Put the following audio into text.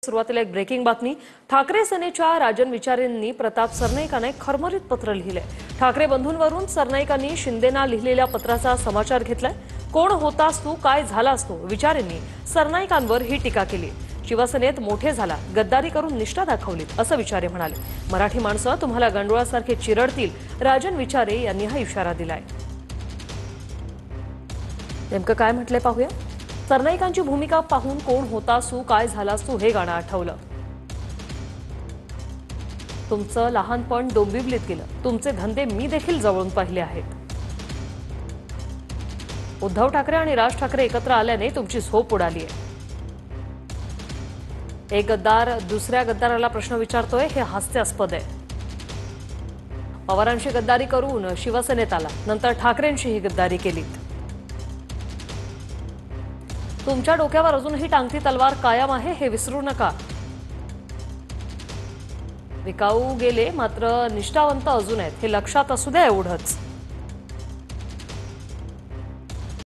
सुरुवातीला एक ब्रेकिंग बातमी। ठाकरे सेनेच्या राजन विचारेंनी प्रताप सरनाईकांना एक खरमरीत पत्र लिहिले। ठाकरे बंधूंवरून सरनाईकांनी शिंदेना लिहिलेल्या पत्राचा समाचार घेतलाय। कोण होतास तू, काय झालास तू, विचारेंनी सरनाईकांवर ही टीका केली। शिवसेनेत मोठे झाला, गद्दारी करून निष्ठा दाखवलीत असं विचारे म्हणाले। मराठी माणसं तुम्हाला गंडोळासारखे चिरडतील, राजन विचारे यांनी हा इशारा दिलाय। नेमकं काय म्हटले पाहूया। सरनाईकांची भूमिका पाहून कोण होतास तू, काय झालास तू हे गाणं आठवलं। तुमचं लहानपण डोंबिवलीत गेलं, तुमचे धंदे मी देखील जवळून पाहिले आहेत। उद्धव ठाकरे आणि राज ठाकरे एकत्र आल्याने तुमची झोप उडाली आहे। एक गद्दार दुसऱ्या गद्दाराला प्रश्न विचारतोय हे हास्यास्पद आहे। पवारांशी गद्दारी करून शिवसेनेत आला, नंतर ठाकरेंशी ही गद्दारी केली। तुमच्या डोक्यावर अजूनही टांगती तलवार कायम आहे हे विसरू नका। विकाऊ गेले मात्र निष्ठावंत अजून आहेत हे लक्षात असू द्या एवढंच।